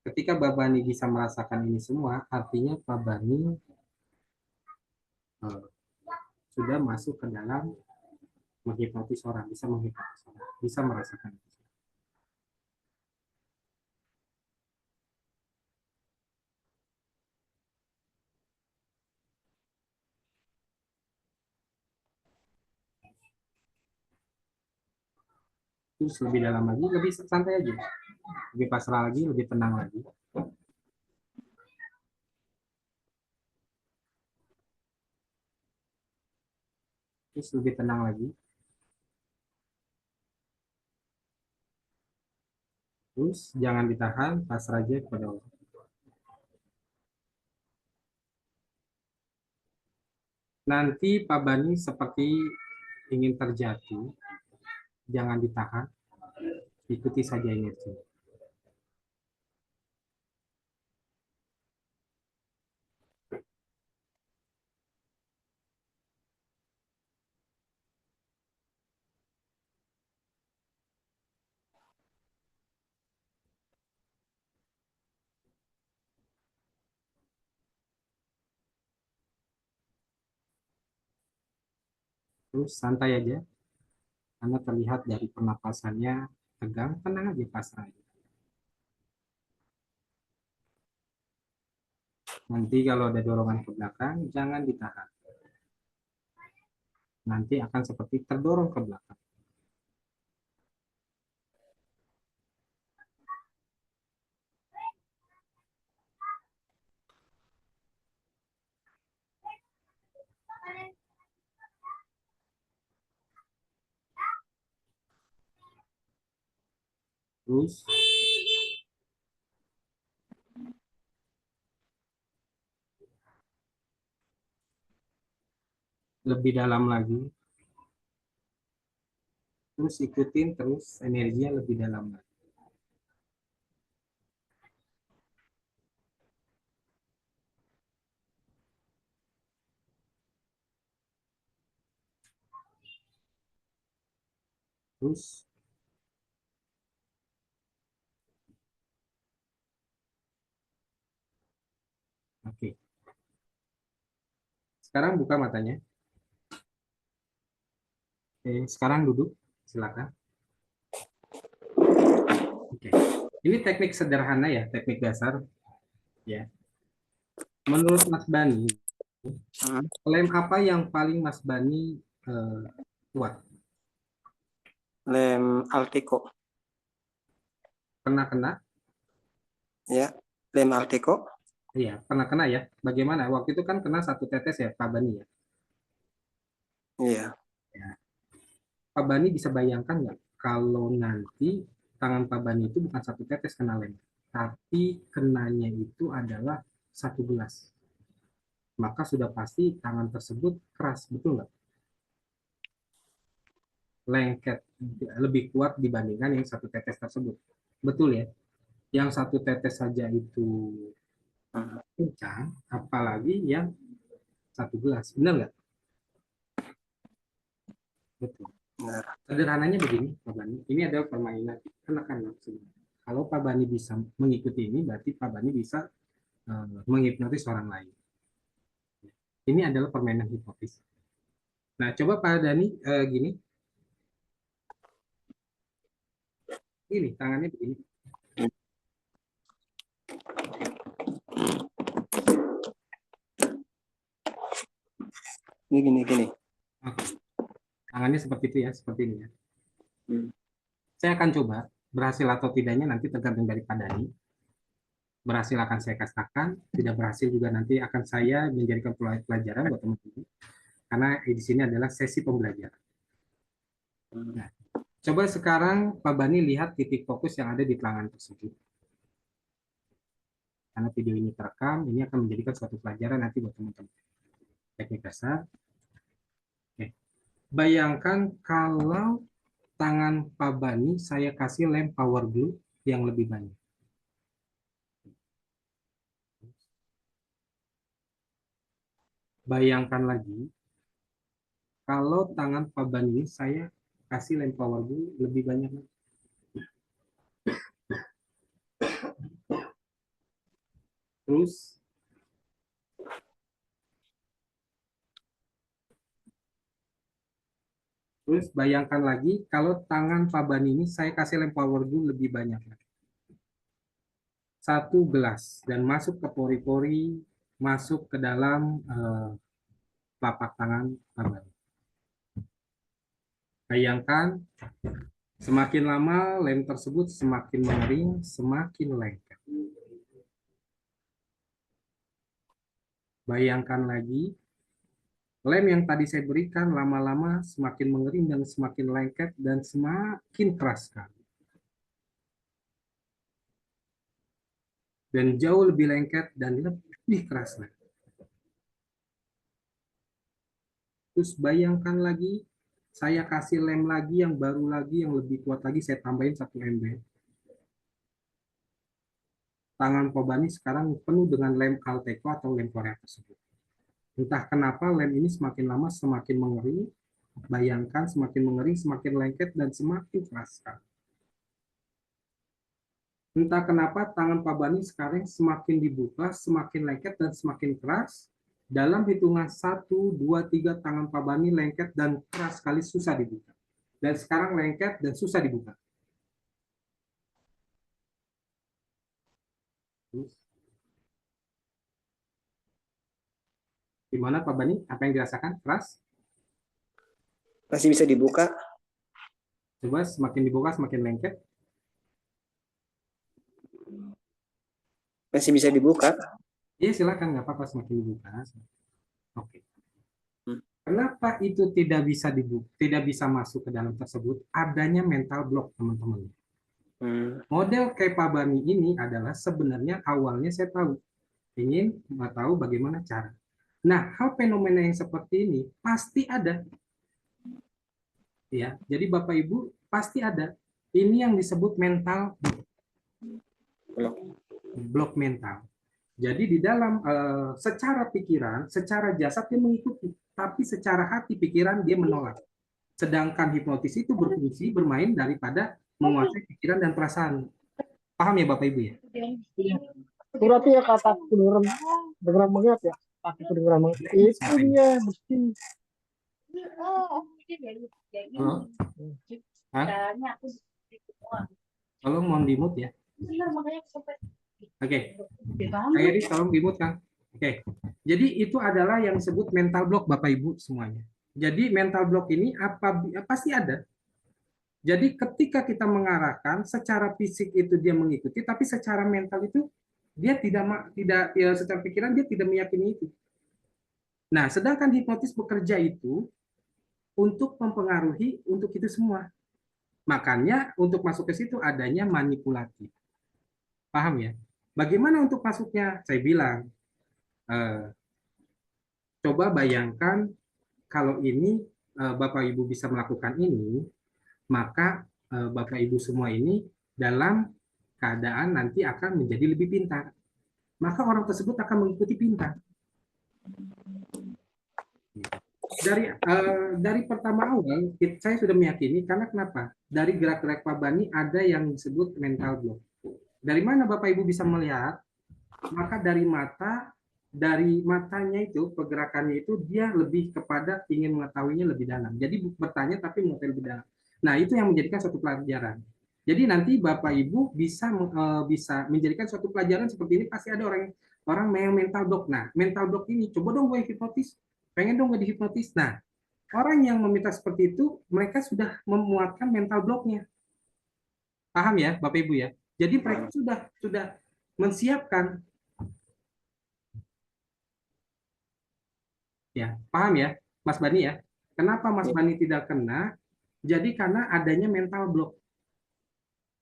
Ketika Pak Bani bisa merasakan ini semua, artinya Pak Bani eh, sudah masuk ke dalam menghipnotis orang, bisa menghipnotis orang, bisa merasakan itu. Terus lebih dalam lagi, lebih santai aja, lebih pasrah lagi, lebih tenang lagi. Terus lebih tenang lagi. Terus jangan ditahan, pasrah aja kepada Allah. Nanti Pak Bani seperti ingin terjatuh, jangan ditahan, ikuti saja energi. Terus santai aja, karena terlihat dari pernapasannya tegang, tenang aja, pasrah aja. Nanti kalau ada dorongan ke belakang, jangan ditahan. Nanti akan seperti terdorong ke belakang. Terus lebih dalam lagi. Terus ikutin terus energinya lebih dalam lagi. Terus oke. Sekarang buka matanya. Oke, sekarang duduk, silakan. Oke. Ini teknik sederhana ya, teknik dasar ya. Menurut Mas Bani, lem apa yang paling Mas Bani kuat? Lem Alteco. Pernah kena? Ya, lem Alteco. Iya, pernah kena ya. Bagaimana? Waktu itu kan kena 1 tetes ya, Pak Bani ya. Iya. Ya. Pak Bani bisa bayangkan nggak kalau nanti tangan Pak Bani itu bukan 1 tetes kena lem, tapi kenanya itu adalah 1 gelas. Maka sudah pasti tangan tersebut keras, betul nggak? Lengket, lebih kuat dibandingkan yang 1 tetes tersebut. Betul ya? Yang 1 tetes saja itu kencang, apalagi yang 1 gelas. Benar nggak? Betul. Benar. Sederhananya begini, Pak Bani. Ini adalah permainan anak-anak sebenarnya. Kalau Pak Bani bisa mengikuti ini, berarti Pak Bani bisa menghipnotis orang lain. Ini adalah permainan hipnotis. Nah, coba Pak Dani gini. Ini tangannya begini. Ini gini. Oke. Tangannya seperti itu ya, seperti ini ya. Hmm. Saya akan coba, berhasil atau tidaknya nanti tergantung dari Pak Dani. Berhasil akan saya katakan, tidak berhasil juga nanti akan saya menjadikan pelajaran buat teman-teman. Karena di sini adalah sesi pembelajaran. Nah, coba sekarang Pak Bani lihat titik fokus yang ada di tangan tersebut. Karena video ini terekam, ini akan menjadikan suatu pelajaran nanti buat teman-teman. Teknik dasar. Oke. Bayangkan kalau tangan Pak Bani saya kasih lem power glue yang lebih banyak. Bayangkan lagi, kalau tangan Pak Bani saya kasih lem power glue lebih banyak. Terus bayangkan lagi kalau tangan Pak Bani ini saya kasih lem power glue lebih banyak. 1 gelas dan masuk ke pori-pori, masuk ke dalam telapak tangan Pak Bani. Bayangkan semakin lama lem tersebut semakin mengering, semakin lengket. Bayangkan lagi, lem yang tadi saya berikan lama-lama semakin mengering dan semakin lengket dan semakin keras sekali. Dan jauh lebih lengket dan lebih keras lagi. Terus bayangkan lagi, saya kasih lem lagi yang baru lagi, yang lebih kuat lagi, saya tambahin 1 ember. Tangan Pak Bani sekarang penuh dengan lem Alteco atau lem Korea tersebut. Entah kenapa lem ini semakin lama semakin mengering, bayangkan semakin mengering, semakin lengket, dan semakin keras. Entah kenapa tangan Pak Bani sekarang semakin dibuka, semakin lengket, dan semakin keras, Dalam hitungan 1, 2, 3 tangan Pak Bani lengket dan keras sekali, susah dibuka. Dan sekarang lengket dan susah dibuka. Gimana Pak Bani? Apa yang dirasakan? Keras? Masih bisa dibuka? Coba semakin dibuka semakin lengket. Masih bisa dibuka? Iya silakan, nggak apa-apa semakin dibuka. Oke. Hmm. Kenapa itu tidak bisa dibuka, tidak bisa masuk ke dalam tersebut? Adanya mental block, teman-teman. Model kayak Pak Bani ini adalah sebenarnya awalnya saya tahu, ingin tahu bagaimana cara. Nah, hal fenomena yang seperti ini pasti ada. Ya, jadi Bapak Ibu pasti ada. Ini yang disebut mental block mental. Jadi di dalam secara pikiran, secara jasad dia mengikuti, tapi secara hati pikiran dia menolak. Sedangkan hipnotis itu berfungsi bermain daripada menguasai pikiran dan perasaan. Paham ya Bapak Ibu ya? Iya. Berarti ya kata kedengeran banget ya. Kata kedengeran banget. Itu dia mesti. Halo? Hah? Tolong mohon di-mute ya. Oke. Kayak ini tolong di-mute Kang. Oke. Jadi itu adalah yang disebut mental block Bapak Ibu semuanya. Jadi mental block ini pasti ada. Jadi ketika kita mengarahkan secara fisik itu dia mengikuti, tapi secara mental itu dia tidak ya, secara pikiran dia tidak meyakini itu. Nah, sedangkan hipnotis bekerja itu untuk mempengaruhi untuk itu semua. Makanya untuk masuk ke situ adanya manipulatif. Paham ya? Bagaimana untuk masuknya? Saya bilang, coba bayangkan kalau ini Bapak Ibu bisa melakukan ini, maka Bapak Ibu semua ini dalam keadaan nanti akan menjadi lebih pintar. Maka orang tersebut akan mengikuti pintar. Dari pertama awal saya sudah meyakini, karena kenapa? Dari gerak-gerak Pak Bani ada yang disebut mental block. Dari mana Bapak Ibu bisa melihat? Maka dari matanya itu, pergerakannya itu dia lebih kepada ingin mengetahuinya lebih dalam. Jadi bertanya tapi mengetahui lebih dalam. Nah, itu yang menjadikan suatu pelajaran. Jadi nanti Bapak Ibu bisa menjadikan suatu pelajaran seperti ini, pasti ada orang yang mental block. Nah, mental block ini coba dong gue hipnotis. Pengen dong gue dihipnotis. Nah, orang yang meminta seperti itu, mereka sudah memuatkan mental blocknya. Paham ya, Bapak Ibu ya? Jadi mereka sudah mensiapkan. Ya, paham ya, Mas Bani ya? Kenapa Mas Bani tidak kena? Jadi karena adanya mental block.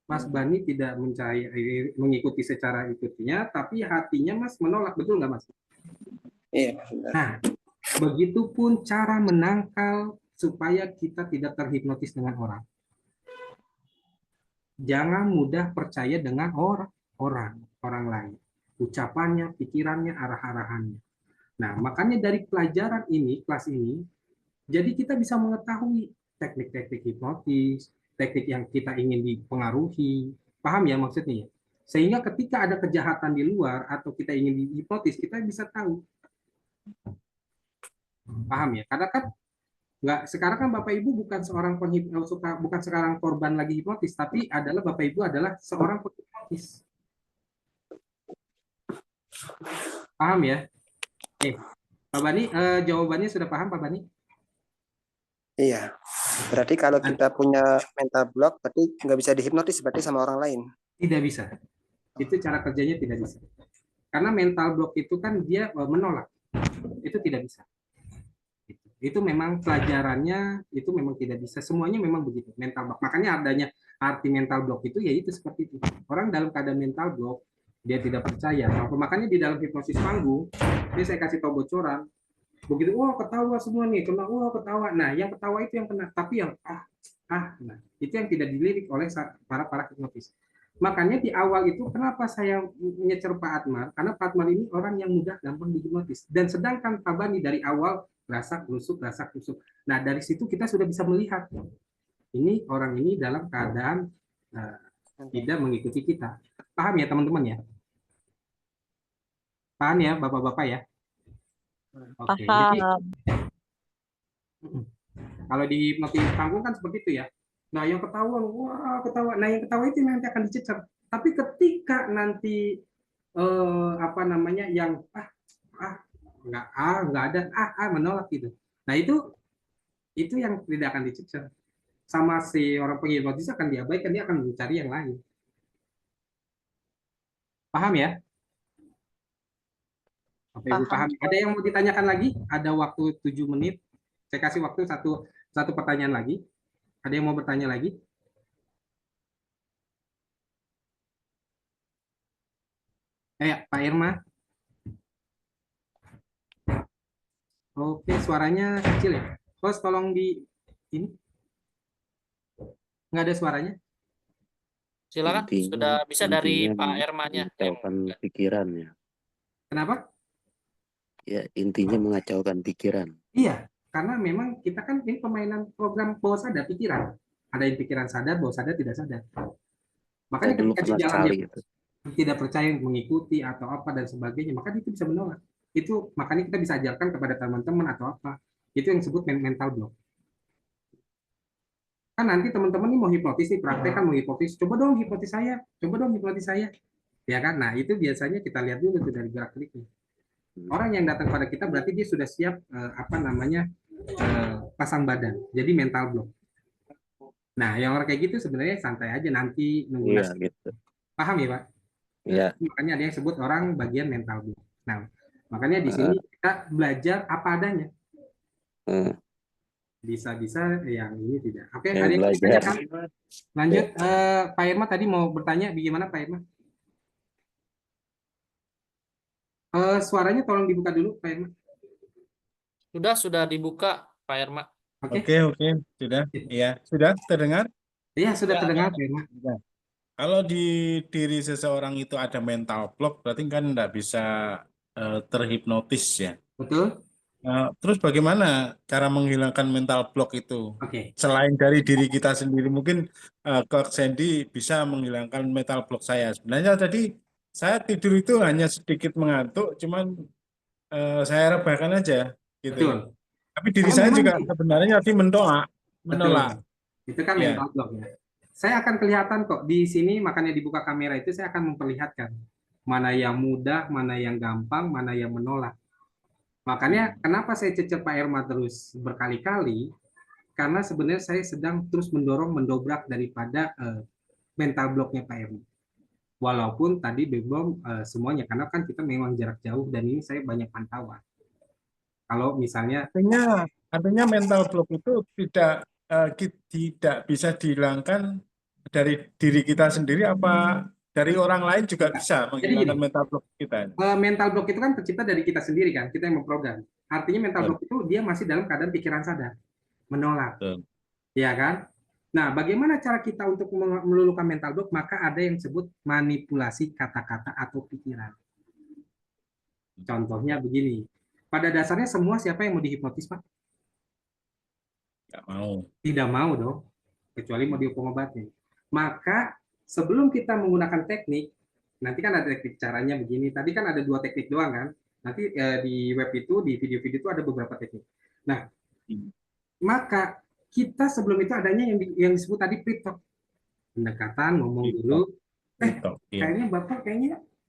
Mas Bani tidak mengikuti secara ikutinya, tapi hatinya Mas menolak, betul nggak Mas? Iya. Nah, begitupun cara menangkal supaya kita tidak terhipnotis dengan orang. Jangan mudah percaya dengan orang lain. Ucapannya, pikirannya, arah-arahannya. Nah, makanya dari pelajaran ini, kelas ini, jadi kita bisa mengetahui teknik-teknik hipnotis, teknik yang kita ingin dipengaruhi. Paham ya maksudnya? Sehingga ketika ada kejahatan di luar atau kita ingin dihipnotis, kita bisa tahu. Paham ya? Karena kan sekarang kan Bapak Ibu bukan sekarang korban lagi hipnotis, tapi adalah Bapak Ibu adalah seorang penghipnotis. Paham ya? Pak Bani, jawabannya sudah paham Pak Bani? Iya. Berarti kalau kita punya mental block, berarti nggak bisa dihipnotis berarti sama orang lain. Tidak bisa. Itu cara kerjanya tidak bisa. Karena mental block itu kan dia menolak. Itu tidak bisa. Itu memang pelajarannya, itu memang tidak bisa. Semuanya memang begitu, mental block. Makanya adanya arti mental block itu, yaitu seperti itu. Orang dalam keadaan mental block, dia tidak percaya. Makanya di dalam hipnosis panggung, ini saya kasih tahu bocoran, begitu, wah ketawa semua nih, kena, wah ketawa. Nah, yang ketawa itu yang kena, tapi yang nah itu yang tidak dilirik oleh para hipnotis. Makanya di awal itu kenapa saya nyecer Pak Atmar? Karena Pak Atmar ini orang yang mudah gampang dihipnotis. Dan sedangkan Pak Bani dari awal rasa kusuk. Nah, dari situ kita sudah bisa melihat ini orang ini dalam keadaan tidak mengikuti kita. Paham ya teman-teman ya? Paham ya Bapak-bapak ya? Oke, jadi Paham. kalau di hipnotis panggung kan seperti itu ya. Nah, yang ketahuan, wah ketawa. Nah, yang ketawa itu nanti akan dicecer. Tapi ketika nanti apa namanya yang ah nggak ada menolak gitu. Nah, itu yang tidak akan dicecer. Sama si orang penghipnotis akan diabaikan, dia akan mencari yang lain. Paham ya? Bapak Ibu Paham. paham? Ada yang mau ditanyakan lagi? Ada waktu 7 menit. Saya kasih waktu satu pertanyaan lagi. Ada yang mau bertanya lagi? Pak Irma. Oke, suaranya kecil ya. Host tolong di ini. Nggak ada suaranya. Silakan, sudah bisa dari Pak Ermanya. Mengacaukan pikiran ya. Kenapa? Ya, intinya mengacaukan pikiran. Iya, karena memang kita kan ini permainan program bawah sadar pikiran. Ada yang pikiran sadar, bawah sadar tidak sadar. Makanya Saya dulu ketika di pernah jalan sekali dia gitu. tidak percaya mengikuti atau apa dan sebagainya, maka itu bisa menolak. Itu makanya kita bisa ajarkan kepada teman-teman atau apa. Itu yang disebut mental block. Kan nanti teman-teman nih mau hipnotis nih, praktek kan mau hipnotis. Coba dong hipnotis saya, coba dong hipnotis saya. Ya kan? Nah, itu biasanya kita lihat dulu tuh dari gerak-geriknya. Orang yang datang pada kita berarti dia sudah siap apa namanya pasang badan. Jadi mental block. Nah, yang orang kayak gitu sebenarnya santai aja nanti nunggu Iya nasib. gitu. Paham ya, Pak? Iya. Makanya ada yang sebut orang bagian mental block. Nah, makanya di sini kita belajar apa adanya. eh, Bisa-bisa yang ini tidak. Oke, yang ada yang belajar. ditanyakan? Lanjut, Pak Irma tadi mau bertanya, bagaimana Pak Irma? Suaranya tolong dibuka dulu, Pak Irma. Sudah dibuka, Pak Erma. Oke, Oke, sudah. Iya, sudah terdengar? iya sudah Ya, terdengar, Pak Irma. Sudah. Kalau di diri seseorang itu ada mental block, berarti kan tidak bisa terhipnotis ya. Betul? Terus bagaimana cara menghilangkan mental block itu? Oke. Selain dari diri kita sendiri, mungkin Coach Sandy bisa menghilangkan mental block saya. Sebenarnya tadi saya tidur itu hanya sedikit mengantuk, cuman saya rebahkan aja gitu. Betul. Tapi diri Karena saya memang juga sebenarnya tadi menolak. betul. Itu kan Ya. mental block ya. Saya akan kelihatan kok di sini, makanya dibuka kamera itu saya akan memperlihatkan mana yang mudah, mana yang gampang, mana yang menolak. Makanya kenapa saya cecer Pak Irma terus berkali-kali, karena sebenarnya saya sedang terus mendobrak daripada mental blocknya Pak Irma. Walaupun tadi belum semuanya, karena kan kita memang jarak jauh dan ini saya banyak pantauan. Kalau misalnya Artinya mental block itu tidak bisa dihilangkan dari diri kita sendiri, apa dari orang lain juga bisa menghilangkan gini. mental block kita? Mental block itu kan tercipta dari kita sendiri kan, kita yang memprogram. Artinya mental block itu dia masih dalam keadaan pikiran sadar, menolak. Betul. Ya kan? Nah, bagaimana cara kita untuk meluluhkan mental block? Maka ada yang disebut manipulasi kata-kata atau pikiran. Contohnya begini. Pada dasarnya semua siapa yang mau dihipnotis, Pak? Nggak mau. Tidak mau dong, kecuali mau dihukum obatnya. Maka sebelum kita menggunakan teknik, nanti kan ada teknik caranya begini. Tadi kan ada 2 teknik doang kan. Nanti di web itu, di video-video itu ada beberapa teknik. Nah, maka kita sebelum itu adanya yang disebut tadi pre-talk. Pendekatan, ngomong dulu. Kayaknya Bapak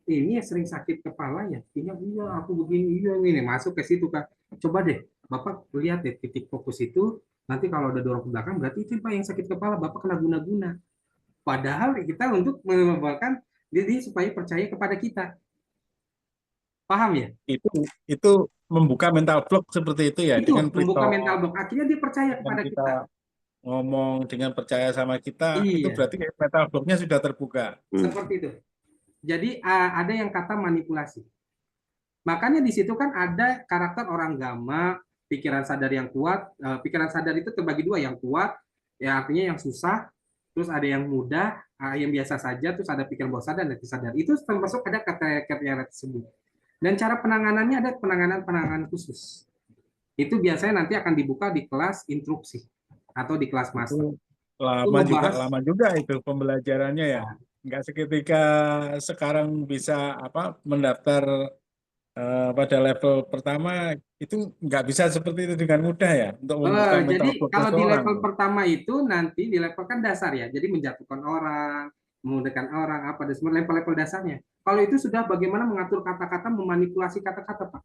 ini ya sering sakit kepala ya. Iya, aku begini, ini masuk ke situ Kak. Coba deh, Bapak lihat deh titik fokus itu. Nanti kalau ada dorong ke belakang, berarti itu Pak yang sakit kepala, Bapak kena guna-guna. Padahal kita untuk mengeluarkan diri supaya percaya kepada kita. Paham ya? Itu membuka mental block seperti itu ya, Itu dengan membuka mental block. Akhirnya dia percaya kepada kita. Ngomong dengan percaya sama kita, Iya. itu berarti mental blocknya sudah terbuka. Seperti itu. Jadi ada yang kata manipulasi. Makanya di situ kan ada karakter orang gamma, pikiran sadar yang kuat. Pikiran sadar itu terbagi 2, yang kuat, ya artinya yang susah, terus ada yang mudah, yang biasa saja, terus ada pikiran bawah sadar dan sadar. Itu termasuk ada kata-kata tersebut. Dan cara penanganannya ada penanganan khusus. Itu biasanya nanti akan dibuka di kelas instruksi atau di kelas master. Lama juga itu pembelajarannya ya. Nggak seketika sekarang bisa mendaftar pada level pertama itu nggak bisa seperti itu dengan mudah ya untuk membuka mental Jadi block kalau di seseorang. level pertama itu nanti di level kan dasar ya, jadi menjatuhkan orang, memudahkan orang, apa dan semua level-level dasarnya. Kalau itu sudah bagaimana mengatur kata-kata, memanipulasi kata-kata, Pak.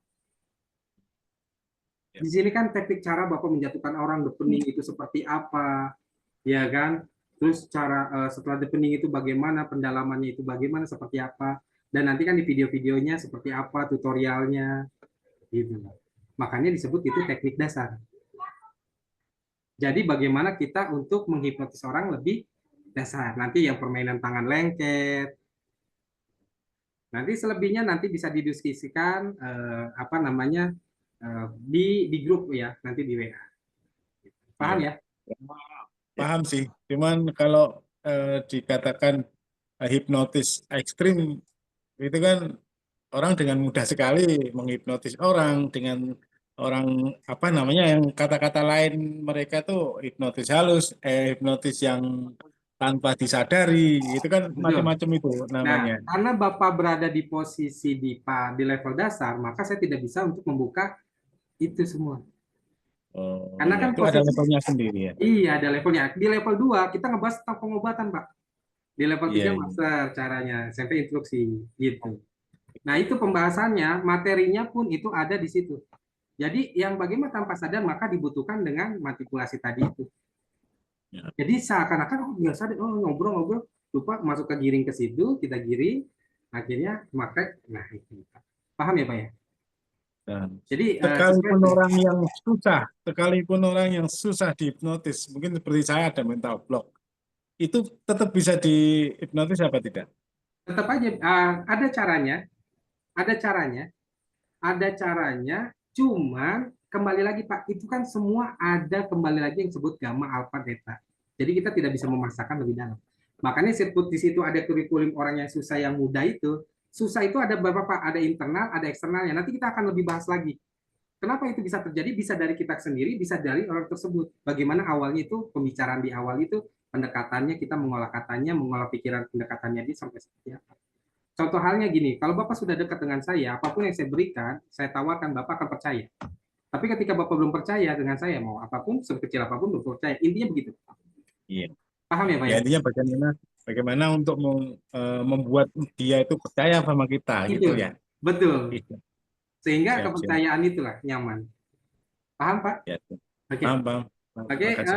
Ya. Di sini kan teknik cara Bapak menjatuhkan orang, deepening itu seperti apa, ya kan? Terus cara setelah deepening itu bagaimana, pendalamannya itu bagaimana, seperti apa. Dan nanti kan di video-videonya seperti apa, tutorialnya, gitu. Makanya disebut itu teknik dasar. Jadi bagaimana kita untuk menghipnotis orang lebih dasar. Nanti yang permainan tangan lengket. Nanti selebihnya nanti bisa didiskusikan apa namanya di grup ya, nanti di WA. Paham ya? Paham sih, cuman kalau dikatakan hipnotis ekstrim itu kan orang dengan mudah sekali menghipnotis orang dengan orang apa namanya yang kata-kata lain mereka tuh hipnotis halus, hipnotis yang tanpa disadari, itu kan Betul. macam-macam itu Nah, namanya. karena Bapak berada di posisi di level dasar, maka saya tidak bisa untuk membuka itu semua. Oh, Karena iya, kan itu ada posisi levelnya sendiri ya. iya ada levelnya. Di level 2 kita ngebahas tentang pengobatan, Pak. Di level 3 Iya, iya. master caranya, sampai instruksi gitu. Nah, itu pembahasannya, materinya pun itu ada di situ. Jadi yang bagaimana tanpa sadar maka dibutuhkan dengan manipulasi tadi itu. Ya. Jadi seakan-akan nggak sadar, ngobrol-ngobrol, lupa masuk ke giring ke situ, kita giring, akhirnya maka, nah itu. Paham ya Pak ya? Nah, Jadi sekalipun orang yang susah dihipnotis, mungkin seperti saya ada mental block, itu tetap bisa dihipnotis apa tidak? tetap aja ada caranya, ada caranya, ada caranya, cuman kembali lagi Pak, itu kan semua ada kembali lagi yang disebut gamma, alpha, beta. Jadi kita tidak bisa memaksakan lebih dalam. Makanya di situ ada kurikulum orang yang susah, yang mudah itu. Susah itu ada beberapa, ada internal, ada eksternalnya. Nanti kita akan lebih bahas lagi. Kenapa itu bisa terjadi? Bisa dari kita sendiri, bisa dari orang tersebut. Bagaimana awalnya itu, pembicaraan di awal itu, pendekatannya, kita mengolah katanya, mengolah pikiran pendekatannya dia sampai seperti apa. Contoh halnya gini, kalau Bapak sudah dekat dengan saya, apapun yang saya berikan, saya tawarkan, Bapak akan percaya. Tapi ketika Bapak belum percaya dengan saya, mau apapun, sekecil apapun, belum percaya. Intinya begitu. Iya. Paham ya Pak Ya ya? intinya bagaimana untuk membuat dia itu percaya sama kita gitu Itu, ya. betul. Iya. Sehingga Siap, siap. kepercayaan itulah nyaman. Paham Pak? Ya. Oke. Paham, paham. Oke, Makasih.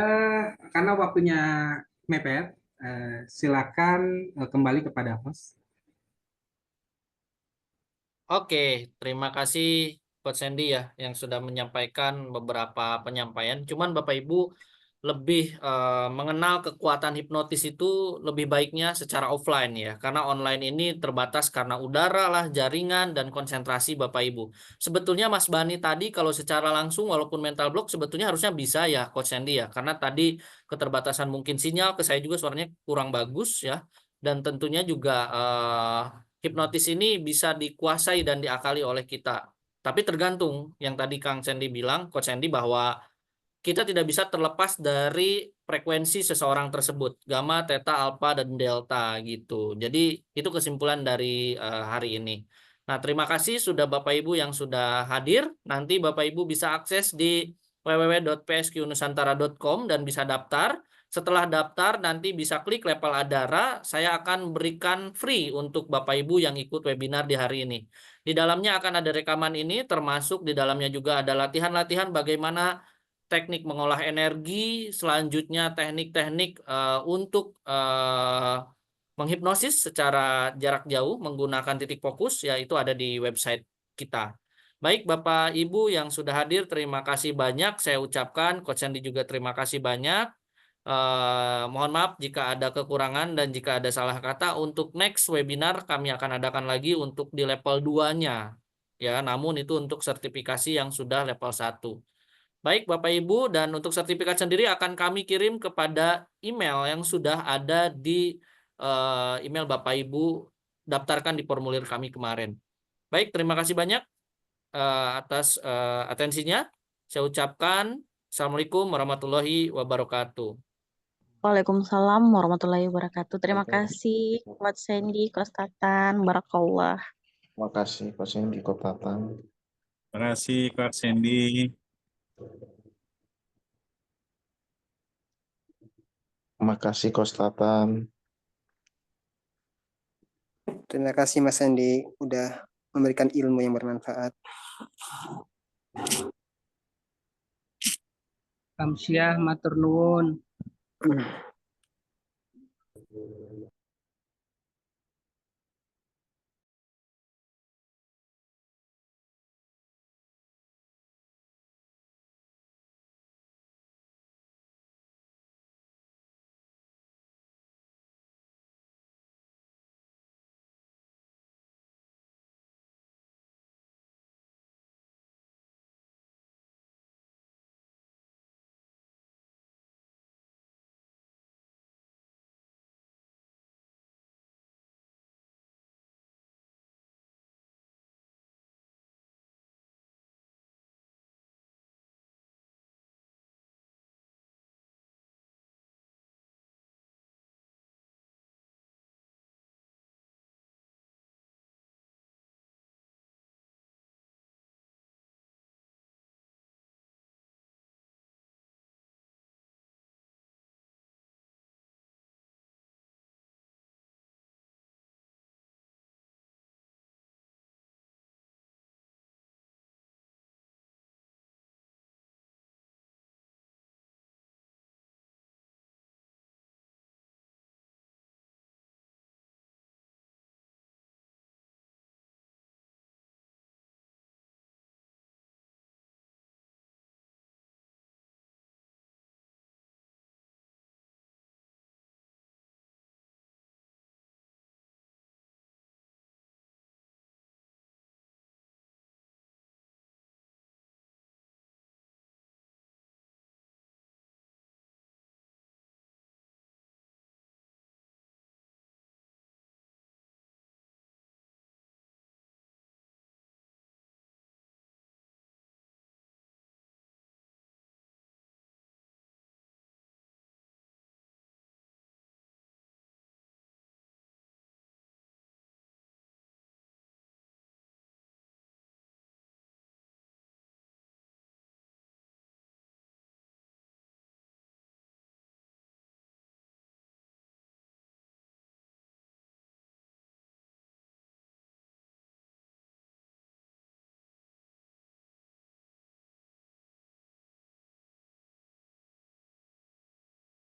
karena waktunya mepet, silakan kembali kepada host. Oke, terima kasih Coach Sandy ya yang sudah menyampaikan beberapa penyampaian. Cuman Bapak Ibu lebih mengenal kekuatan hipnotis itu lebih baiknya secara offline ya. Karena online ini terbatas karena udara lah, jaringan, dan konsentrasi Bapak Ibu. Sebetulnya Mas Bani tadi kalau secara langsung walaupun mental block sebetulnya harusnya bisa ya Coach Sandy ya. Karena tadi keterbatasan mungkin sinyal, ke saya juga suaranya kurang bagus ya. Dan tentunya juga hipnotis ini bisa dikuasai dan diakali oleh kita. Tapi tergantung yang tadi Kang Sandy bilang, Coach Sandy, bahwa kita tidak bisa terlepas dari frekuensi seseorang tersebut, gamma, theta, alpha, dan delta gitu. Jadi itu kesimpulan dari hari ini. Nah, terima kasih sudah Bapak Ibu yang sudah hadir. Nanti Bapak Ibu bisa akses di www.psqnusantara.com dan bisa daftar. Setelah daftar nanti bisa klik level Adara, saya akan berikan free untuk Bapak Ibu yang ikut webinar di hari ini. Di dalamnya akan ada rekaman ini, termasuk di dalamnya juga ada latihan-latihan bagaimana teknik mengolah energi, selanjutnya teknik-teknik untuk menghipnosis secara jarak jauh menggunakan titik fokus, yaitu ada di website kita. Baik Bapak Ibu yang sudah hadir, terima kasih banyak. Saya ucapkan, Coach Sandy juga terima kasih banyak. Mohon maaf jika ada kekurangan dan jika ada salah kata. Untuk next webinar kami akan adakan lagi untuk di level 2-nya. Ya, namun itu untuk sertifikasi yang sudah level 1. Baik Bapak Ibu, dan untuk sertifikat sendiri akan kami kirim kepada email yang sudah ada di email Bapak Ibu daftarkan di formulir kami kemarin. Baik, terima kasih banyak atas atensinya. Saya ucapkan Assalamualaikum warahmatullahi wabarakatuh. Waalaikumsalam warahmatullahi wabarakatuh. Terima kasih Coach Sandy, Coach Tatan, Barakallah. Makasih Coach Sandy, Coach Tatang. Terima kasih Coach Sandy. Makasih Coach Tatang. Terima kasih Mas Andi udah memberikan ilmu yang bermanfaat. Kamsiah matur nuwun.